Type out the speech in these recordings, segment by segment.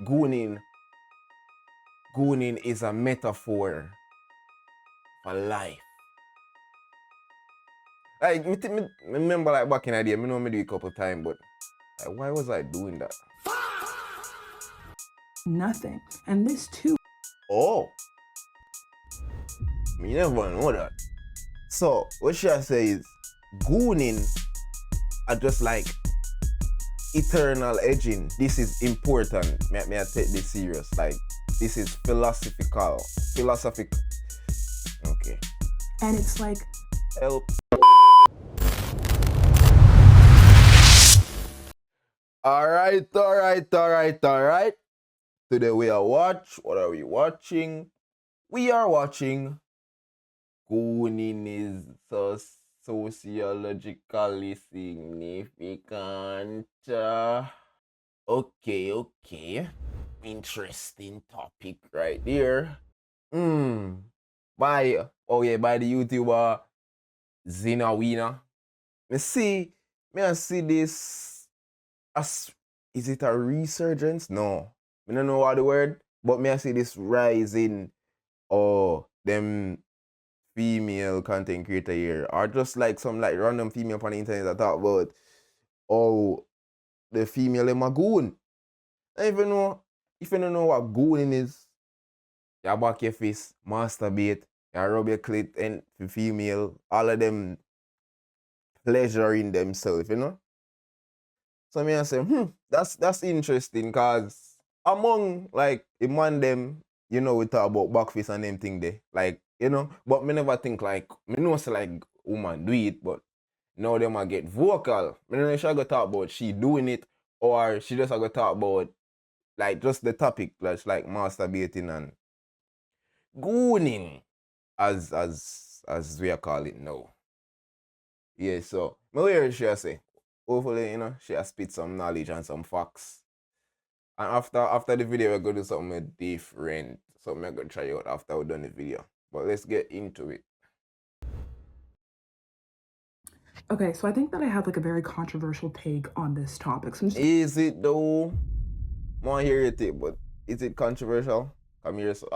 gooning gooning is a metaphor for life. Like me remember like back in the day, me know me do it a couple times, but like, why was I doing that? Nothing. And this too. Oh, me never know that. So what should I say is gooning are just like eternal edging. This is important. May I take this serious? Like this is philosophical. Okay. And it's like Help. Alright. Today we are what are we watching? We are watching gooning is so sociologically significant. Okay. Interesting topic right there. By the YouTuber Zinawina. I see this as, is it a resurgence? No. I don't know what the word, but I see this rising them female content creator here. Or just like some like random female on the internet that talk about the female in a goon. And if you don't know what gooning is, you back your face, masturbate, you rub your clit and the female, all of them pleasuring themselves, So I say, that's interesting, cause among like among them, we talk about backface and them thing there. Like, but me never think like me know say like woman do it, but now them a get vocal. Me know she go talk about she doing it or she just go talk about like just the topic, like masturbating and gooning as we are calling it now. Yeah, so me hear she say. Hopefully, she has spit some knowledge and some facts. And after the video, we're going to do something different. Something I'm going to try out after we're done the video. But let's get into it. okay, so I think that I have like a very controversial take on this topic. So is it though? I want to hear your take, but is it controversial? Come here, so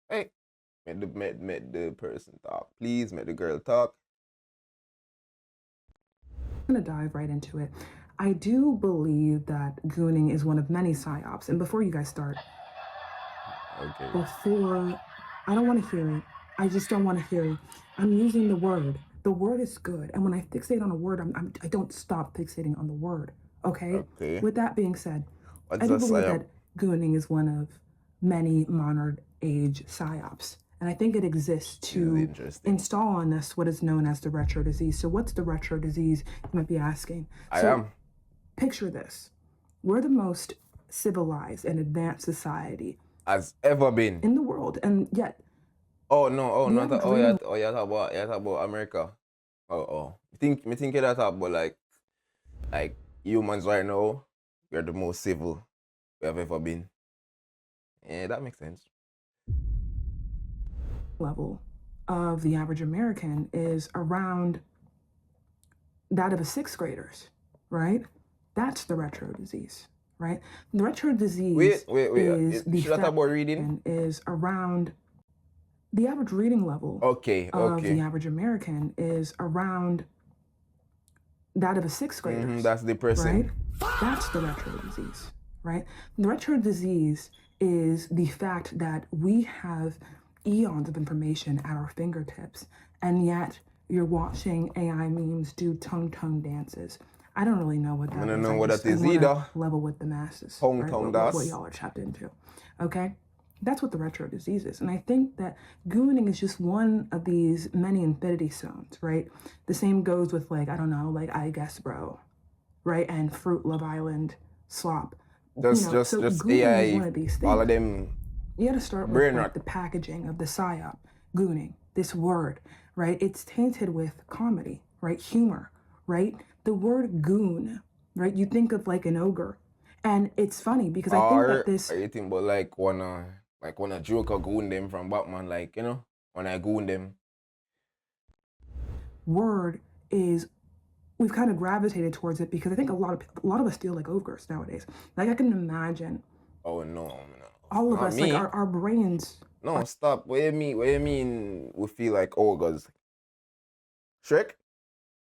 hey, make the person talk. Please make the girl talk. I'm going to dive right into it. I do believe that gooning is one of many psyops. And before you guys start, okay. I don't want to hear it. I just don't want to hear it. I'm using the word. The word is good. And when I fixate on a word, I don't stop fixating on the word. Okay? With that being said, I do believe that gooning is one of many modern age psyops. And I think it exists to install on us what is known as the retro disease. So what's the retro disease, you might be asking? Picture this. We're the most civilized and advanced society has ever been in the world, and yet you talk about America. Me think that about like humans right now, we're the most civil we have ever been. Yeah, that makes sense. Level of the average American is around that of a sixth graders, right? That's the retro disease, right? The retro disease is the should I talk about reading? Is around the average reading level of the average American is around that of a sixth grader. That's depressing. Right? That's the retro disease, right? The retro disease is the fact that we have eons of information at our fingertips, and yet you're watching AI memes do tongue dances. I don't really know what that is. I don't know what that is either. Level with the masses. Tongue dance. What y'all are tapped into. Okay? That's what the retro disease is. And I think that gooning is just one of these many infinity zones, right? The same goes with like, I don't know, like I Guess Bro, right? And Fruit Love Island, Slop. Just AI, is one of these things. All of them. You gotta start with like, the packaging of the psyop, gooning, this word, right? It's tainted with comedy, right? Humor, right? The word goon, right? You think of like an ogre. And it's funny because I think that this... Are you thinking about like when a Joker goon them from Batman, like, when I goon them? Word is... We've kind of gravitated towards it because I think a lot of us feel like ogres nowadays. Like I can imagine Oh no, no. All of Not us, me. like our brains. No, stop. What you mean we feel like ogres? Shrek?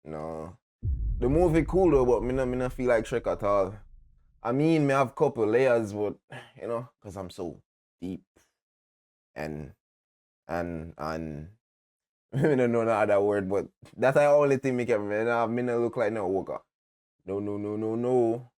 No. The movie cool though, but me not feel like Shrek at all. I mean, me have couple layers, but you know, cause I'm so deep and me don't know the other word, but that's the only thing me can me not look like no ogre. No.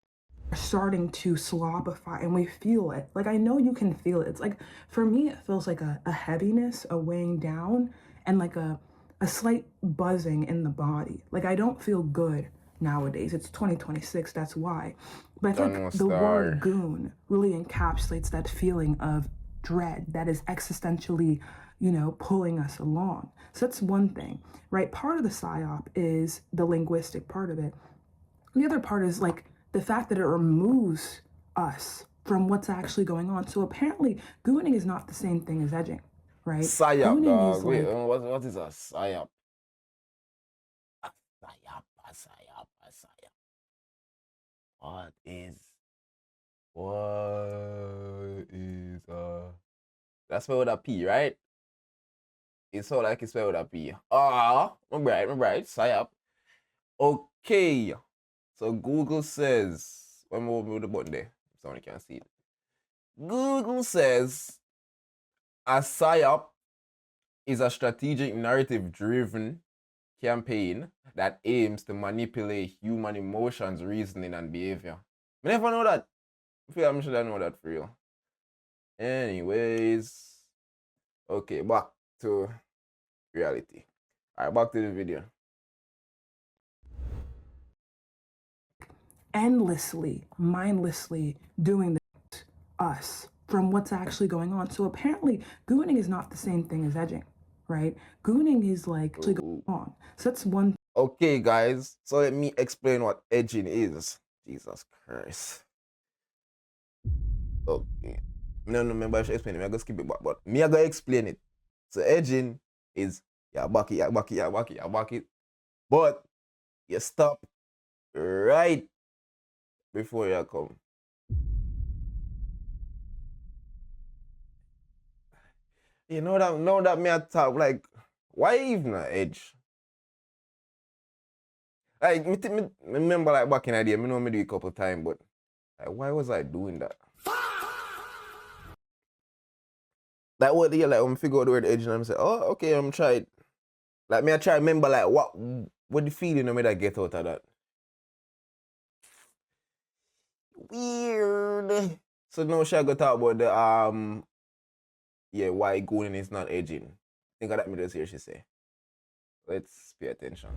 Starting to slobify and we feel it. Like, I know you can feel it. It's like, for me, it feels like a heaviness, a weighing down, and like a slight buzzing in the body. Like, I don't feel good nowadays. It's 2026, that's why. But I think the word goon really encapsulates that feeling of dread that is existentially, you know, pulling us along. So that's one thing, right? Part of the psyop is the linguistic part of it. The other part is like the fact that it removes us from what's actually going on. So apparently, gooning is not the same thing as edging, right? Psyop, gooning dog. is Wait, like, what is a psyop? A psyop. What is that's spelled with a P, right? It's all like it's spelled with a P. My bright, psyop. Okay. So Google says, when we move the button there, someone can see it. Google says a psyop is a strategic narrative-driven campaign that aims to manipulate human emotions, reasoning, and behavior. I never know that. I feel I should know that for real. Anyways, okay, back to reality. All right, back to the video. endlessly, mindlessly doing this us from what's actually going on. So apparently, gooning is not the same thing as edging, right? Gooning is like actually going on. So that's one. Okay, guys. So let me explain what edging is. Jesus Christ. Okay. No, remember I should explain it. I'm gonna skip it back, but me I gotta explain it. So edging is back it. But you stop right before you come. You know that me I talk like why even an edge? Like me remember like back in the day, me know me do it a couple times, but like why was I doing that? Like what do you like when I figure out the word edge and I'm say, oh okay, I'm trying. Like me I try remember like what the feeling of me that get out of that. Weird. So now shall I go talk about the why gooning is not edging. Think of that me just hear she say. Let's pay attention.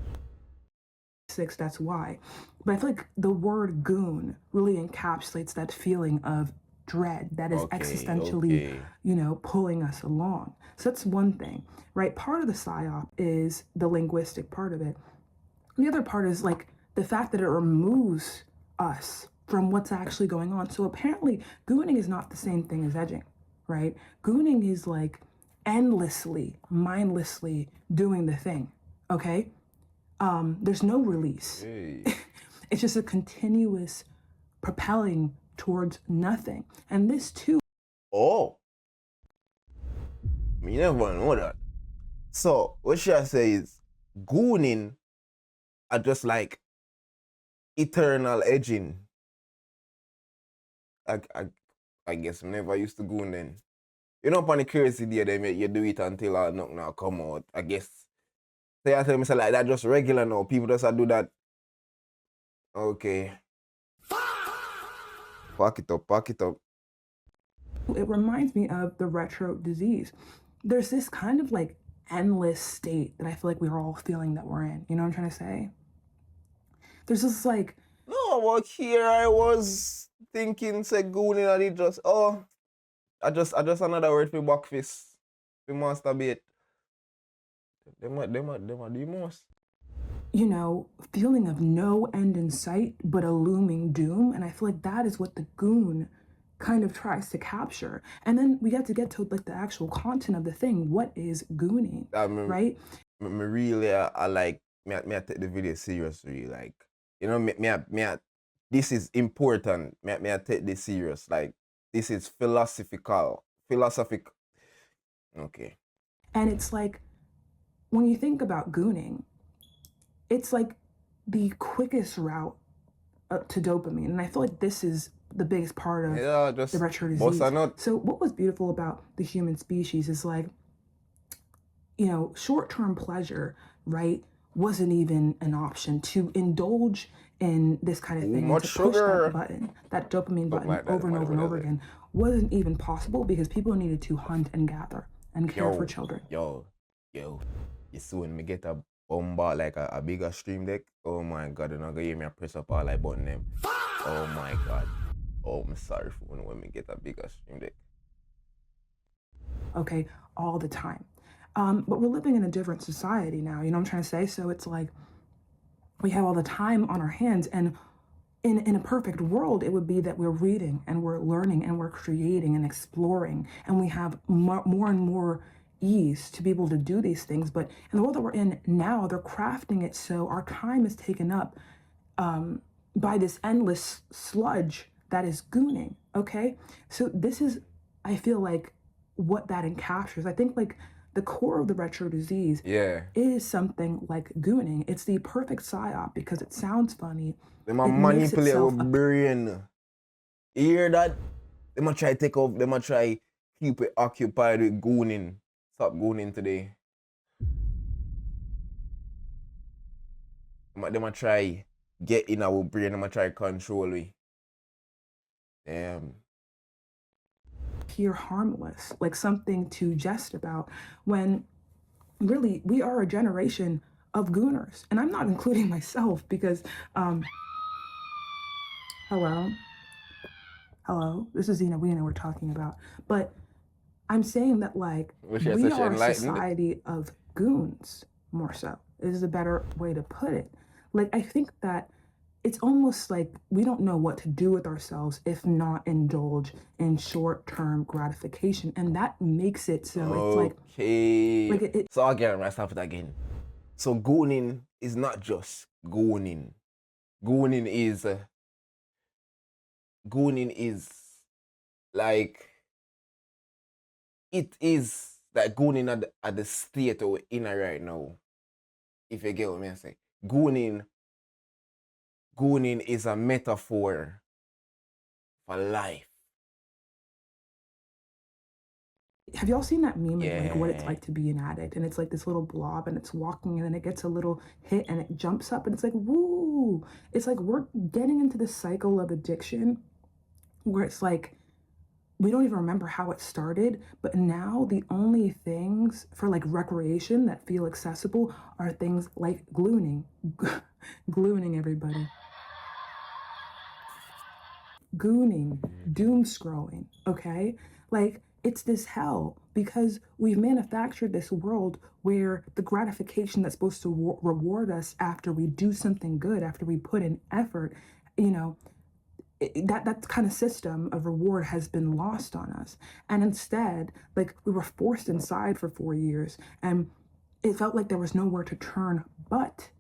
That's why. But I feel like the word goon really encapsulates that feeling of dread that is existentially, you know, pulling us along. So that's one thing, right? Part of the psyop is the linguistic part of it. The other part is like the fact that it removes us from what's actually going on. So apparently, gooning is not the same thing as edging, right? Gooning is like endlessly, mindlessly doing the thing, okay? There's no release. Hey. It's just a continuous propelling towards nothing. And this too. Oh. You never know that. So what should I say is gooning are just like eternal edging. I guess I never used to goon then. You know upon the curiosity they make you do it until nothing now come out. I guess. So I tell me say like that just regular now. People just do that. Okay. Pack it up. It reminds me of the retro disease. There's this kind of like endless state that I feel like we're all feeling that we're in. You know what I'm trying to say? There's this like. No, but here I was thinking say gooning and it just I just another word for back fist. For masturbate. Them are the most. You know, feeling of no end in sight, but a looming doom. And I feel like that is what the goon kind of tries to capture. And then we get to like the actual content of the thing. What is gooning, right? Me really, I like, me I take the video seriously. Like, you know, me I this is important. Me I take this serious. Like, This is philosophical. Philosophic. Okay. And it's like, when you think about gooning, it's like the quickest route to dopamine. And I feel like this is the biggest part of the retro disease. So what was beautiful about the human species is like, you know, short-term pleasure, right, wasn't even an option. To indulge in this kind of thing, and to push that button, that dopamine button, over and over and over again, wasn't even possible because people needed to hunt and gather and care for children. Yo, you soon me get a bomba like a bigger stream deck. Oh my god, and I'm gonna hear me press up all like button them. Oh my god. Oh, I'm sorry for when we get a bigger stream deck. Okay, all the time. But we're living in a different society now, you know what I'm trying to say? So it's like we have all the time on our hands, and in a perfect world, it would be that we're reading and we're learning and we're creating and exploring, and we have more and more ease to be able to do these things. But in the world that we're in now, they're crafting it so our time is taken up by this endless sludge that is gooning, okay? So this is, I feel like, what that encaptures. I think like the core of the retro disease is something like gooning. It's the perfect psyop because it sounds funny. They might manipulate our brain. You hear that? They might try take off. They might try keep it occupied with gooning. Stop gooning today. They might try get in our brain. They might try control we. Damn. Pure harmless, like something to jest about, when really we are a generation of gooners. And I'm not including myself because hello, this is Zena we're talking about. But I'm saying that like we are a society of goons, more so. This is a better way to put it. Like, I think that it's almost like we don't know what to do with ourselves if not indulge in short-term gratification, and that makes it so it's like so again, let's start with again. So gooning is not just gooning. Gooning is like, it is like gooning at the state we're in right now. If you get what I say. Gooning is a metaphor for life. Have y'all seen that meme of like what it's like to be an addict? And it's like this little blob and it's walking and then it gets a little hit and it jumps up and it's like, woo! It's like we're getting into this cycle of addiction where it's like we don't even remember how it started, but now the only things for like recreation that feel accessible are things like glooning. Glooning, everybody. Gooning, doom scrolling, okay? Like, it's this hell because we've manufactured this world where the gratification that's supposed to reward us after we do something good, after we put in effort, you know, that kind of system of reward has been lost on us. And instead, like, we were forced inside for 4 years and it felt like there was nowhere to turn but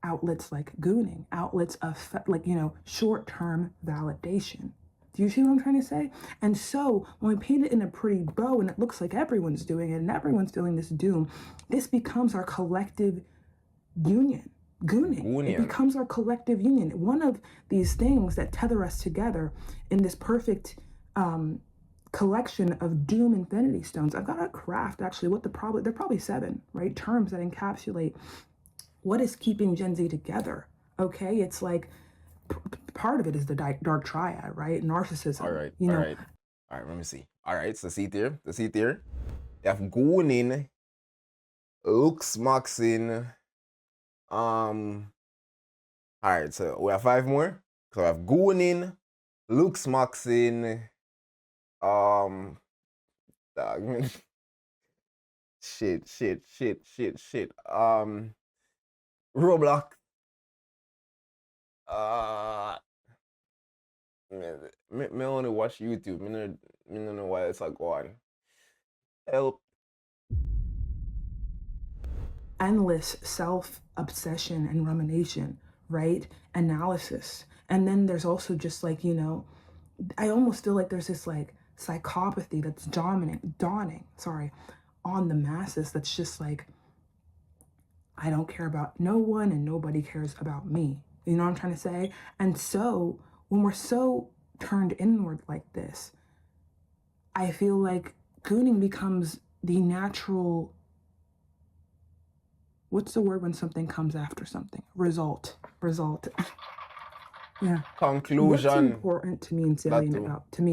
outlets like gooning, outlets of like, you know, short-term validation. Do you see what I'm trying to say? And so when we paint it in a pretty bow and it looks like everyone's doing it and everyone's feeling this doom, this becomes our collective union. Gooning. It becomes our collective union. One of these things that tether us together in this perfect collection of doom infinity stones. I've got a craft actually. They're probably 7, right? Terms that encapsulate what is keeping Gen Z together. Okay, it's like part of it is the dark triad, right? Narcissism. All right. All right. Let me see. All right. So see there. You have gooning, looks maxing. All right, so we have 5 more. So we have gooning, looks maxing, shit. Roblox. Me only watch YouTube. Me no know why it's like going. Help. Endless self-obsession and rumination, right? Analysis. And then there's also just like, you know, I almost feel like there's this like psychopathy that's dawning, on the masses. That's just like, I don't care about no one and nobody cares about me. You know what I'm trying to say? And so when we're so turned inward like this, I feel like gooning becomes the natural, what's the word when something comes after something? Result. Yeah. Conclusion. What's important to me and salient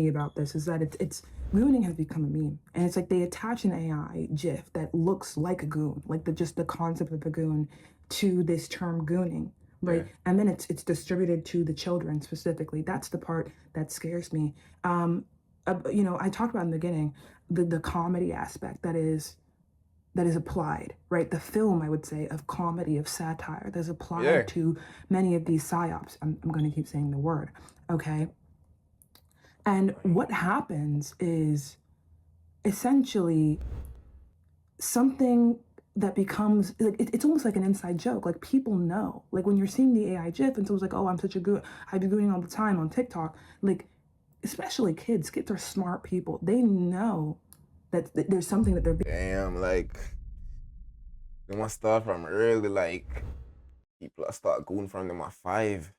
about this is that it's gooning has become a meme, and it's like they attach an AI GIF that looks like a goon, like just the concept of a goon, to this term gooning, right? Yeah. And then it's distributed to the children specifically. That's the part that scares me. I talked about in the beginning the comedy aspect that is applied, right? The film, I would say, of comedy, of satire, that's applied to many of these psyops. I'm going to keep saying the word, okay? And what happens is essentially something that becomes, like, it's almost like an inside joke. Like, people know. Like, when you're seeing the AI GIF and someone's like, oh, I'm such a good, I be doing all the time on TikTok. Like, especially kids are smart people. They know that there's something that they're damn, like, they must start from early, like, people start going from them at 5.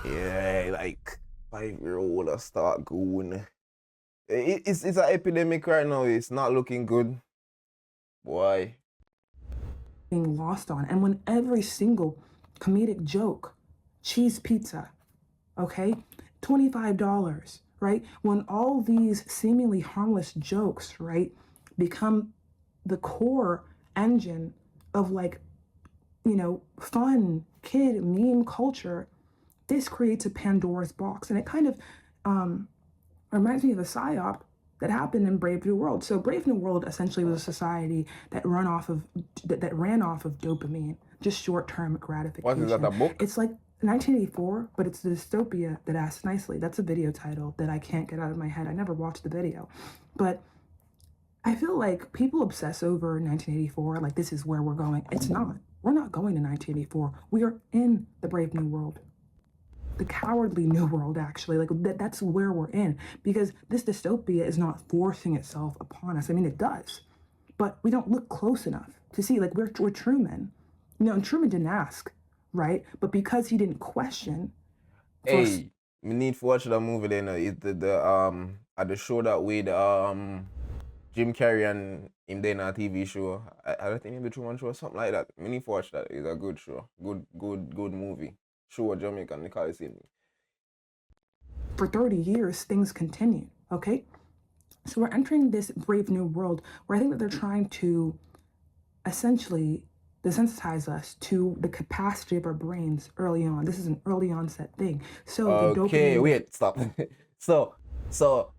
Yeah, like, 5-year-old start going. It's an epidemic right now. It's not looking good. Boy. Being lost on. And when every single comedic joke, cheese pizza, okay, $25, right? When all these seemingly harmless jokes, right, become the core engine of, like, fun kid meme culture, this creates a Pandora's box. And it kind of reminds me of a psyop that happened in Brave New World. So Brave New World essentially was a society that ran off of dopamine, just short-term gratification. What is that, a book? It's like 1984, but it's the dystopia that asks nicely. That's a video title that I can't get out of my head. I never watched the video. But I feel like people obsess over 1984, like this is where we're going. It's not. We're not going to 1984. We are in the Brave New World. The cowardly new world, actually. Like, that's where we're in, because this dystopia is not forcing itself upon us. I mean, it does, but we don't look close enough to see. Like, we're Truman, and Truman didn't ask, right? But because he didn't question. Hey, we need to watch that movie then. It's at the show that with Jim Carrey and him then a TV show. I don't think it's the Truman Show or something like that. We need to watch that. It's a good show. Good movie. Show Jamaican, they call it in. For 30 years, things continue, okay? So we're entering this brave new world where I think that they're trying to essentially desensitize us to the capacity of our brains early on. This is an early onset thing. So okay, wait, stop. so, oh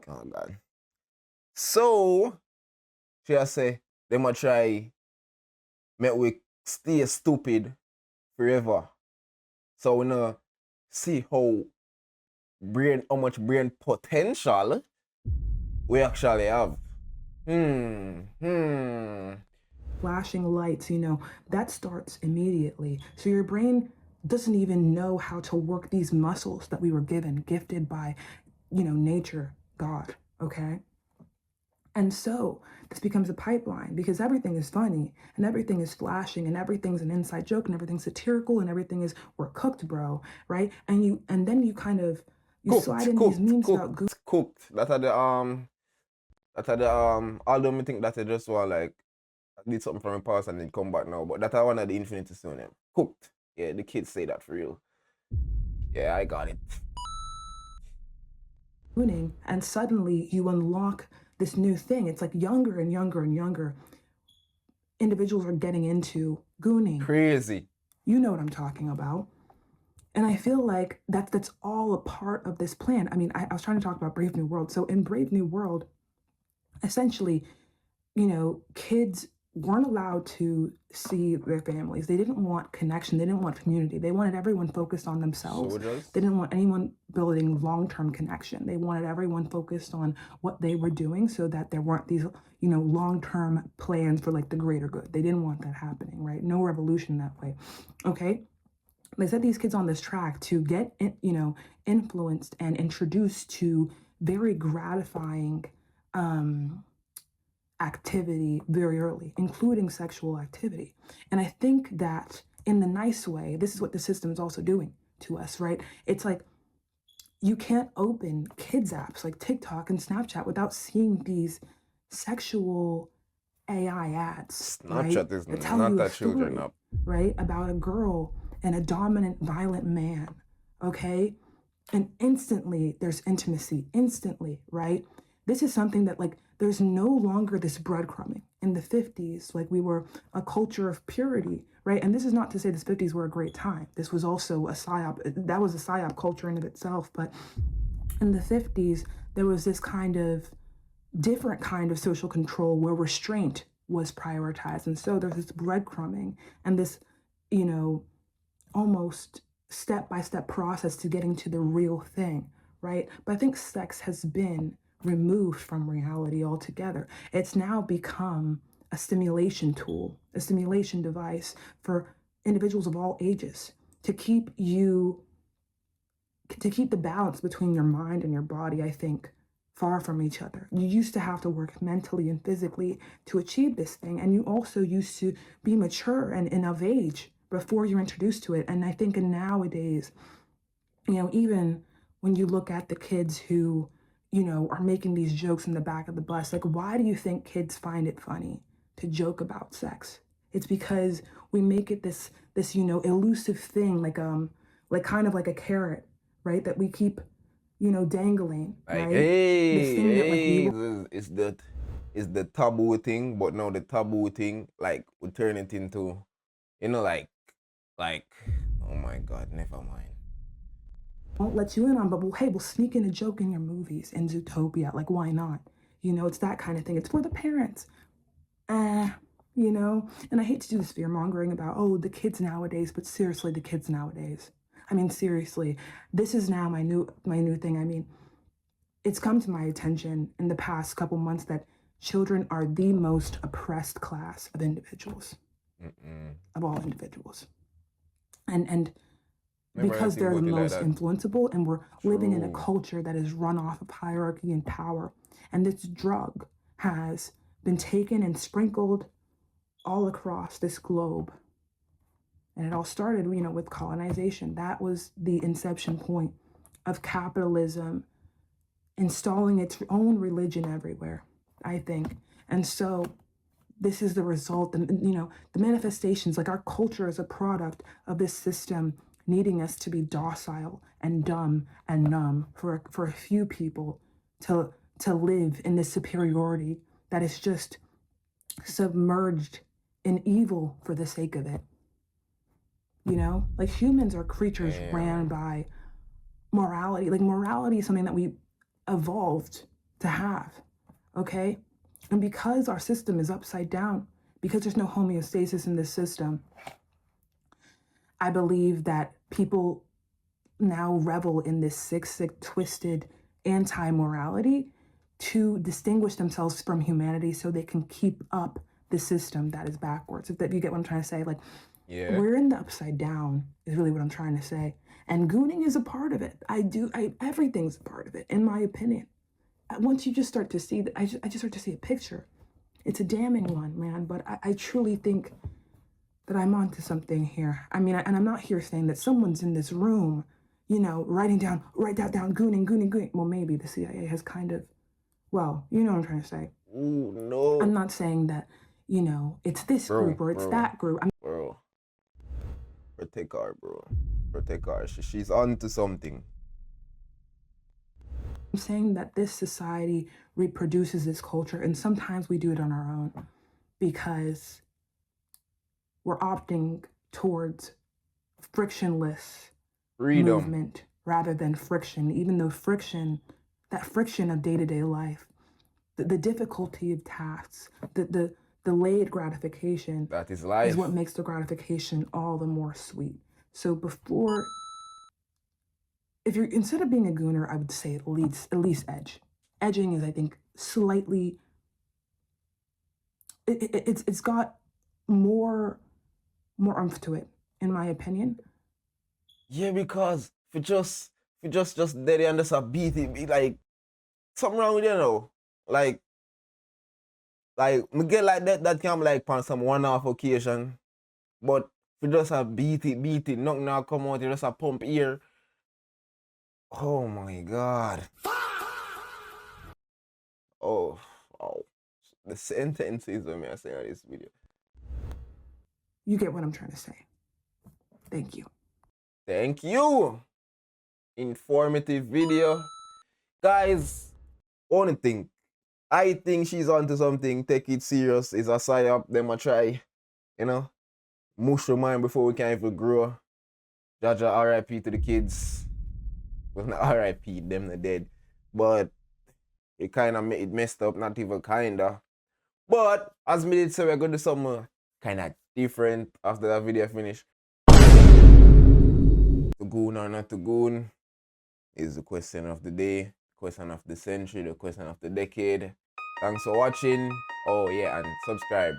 God. So, she has say, they might try make we stay stupid forever. So we know see how much brain potential we actually have. Flashing lights, that starts immediately. So your brain doesn't even know how to work these muscles that we were gifted by, nature, God, okay? And so this becomes a pipeline, because everything is funny and everything is flashing and everything's an inside joke and everything's satirical and everything is, we're cooked, bro, right? And then you kind of slide in these memes about cooked. That's the although I think that I just want like did something from the past and then come back now, but that's one of the Infinity Stone. Cooked. Yeah, the kids say that for real. Yeah, I got it. And suddenly you unlock this new thing. It's like younger and younger and younger individuals are getting into gooning. Crazy. You know what I'm talking about. And I feel like that's all a part of this plan. I mean, I was trying to talk about Brave New World. So in Brave New World, essentially, kids weren't allowed to see their families. They didn't want connection. They didn't want community. They wanted everyone focused on themselves. They didn't want anyone building long-term connection. They wanted everyone focused on what they were doing so that there weren't these, long-term plans for like the greater good. They didn't want that happening, right? No revolution that way. Okay. They set these kids on this track to get, influenced and introduced to very gratifying activity very early, including sexual activity. And I think that in the nice way, this is what the system is also doing to us, right? It's like you can't open kids apps like TikTok and Snapchat without seeing these sexual AI ads, Snapchat right? is That tell not you a a children story, app. right? About a girl and a dominant, violent man, okay? And instantly there's intimacy, instantly, right? This is something that, like, there's no longer this breadcrumbing. In the 50s, like, we were a culture of purity, right? And this is not to say the 50s were a great time. This was also a psyop. That was a psyop culture in of itself. But in the 50s, there was this kind of different kind of social control where restraint was prioritized. And so there's this breadcrumbing and this, almost step-by-step process to getting to the real thing, right? But I think sex has been removed from reality altogether. It's now become a stimulation tool, a stimulation device for individuals of all ages to keep the balance between your mind and your body, I think, far from each other. You used to have to work mentally and physically to achieve this thing. And you also used to be mature and of age before you're introduced to it. And I think nowadays, even when you look at the kids who, are making these jokes in the back of the bus, like, why do you think kids find it funny to joke about sex? It's because we make it this, elusive thing, like kind of like a carrot, right? That we keep, dangling, Like, right? This hey, thing that, like, we it's the taboo thing, but now the taboo thing, like, we turn it into, like, oh my God, never mind. won't let you in on, but we'll sneak in a joke in your movies in Zootopia. Like, why not? It's that kind of thing. It's for the parents. And I hate to do this fear mongering about, oh, the kids nowadays, but seriously, the kids nowadays. I mean, seriously, this is now my new thing. I mean, it's come to my attention in the past couple months that children are the most oppressed class of individuals, of all individuals. And because they're the most influenceable, and we're living in a culture that is run off of hierarchy and power. And this drug has been taken and sprinkled all across this globe. And it all started, with colonization. That was the inception point of capitalism installing its own religion everywhere, I think. And so this is the result, and the manifestations, like, our culture is a product of this system needing us to be docile and dumb and numb for a few people to live in this superiority that is just submerged in evil for the sake of it. Like, humans are creatures ran by morality. Like, morality is something that we evolved to have, okay? And because our system is upside down, because there's no homeostasis in this system, I believe that people now revel in this sick, twisted anti-morality to distinguish themselves from humanity so they can keep up the system that is backwards. If you get what I'm trying to say, like, we're in the upside down is really what I'm trying to say. And gooning is a part of it. Everything's a part of it, in my opinion. Once you just start to see that, I just start to see a picture. It's a damning one, man, but I truly think that I'm onto something here. I mean, and I'm not here saying that someone's in this room, write that down, gooning. Well, maybe the CIA has kind of, well, you know what I'm trying to say. Ooh, no. I'm not saying that, it's this group or it's that group. Bro, protect her, bro. Protect her. She's onto something. I'm saying that this society reproduces this culture, and sometimes we do it on our own because we're opting towards frictionless movement rather than friction, even though that friction of day-to-day life, the difficulty of tasks, the delayed gratification, that is life, is what makes the gratification all the more sweet. So if you're, instead of being a gooner, I would say at least edge. Edging is, I think, slightly, it's got more oomph to it, in my opinion. Yeah, because if you just dead and just a beat it, be like something wrong with you know. Like me get like that can be like on some one-off occasion. But if you just a beat it, nothing now come out, you just a pump ear. Oh my god. Oh, oh. The sentences when I say on this video. You get what I'm trying to say. Thank you. Thank you. Informative video. Guys, only thing. I think she's onto something. Take it serious. It's a side up. Them a try. You know? Mush your mind before we can even grow. Jaja RIP to the kids. Well, not RIP, them the dead. But it kind of it messed up, not even kinda. But as me did say, we're going to do something kind of different after that video finish. To goon or not to goon is the question of the day, question of the century, the question of the decade. Thanks for watching. Oh yeah, and subscribe.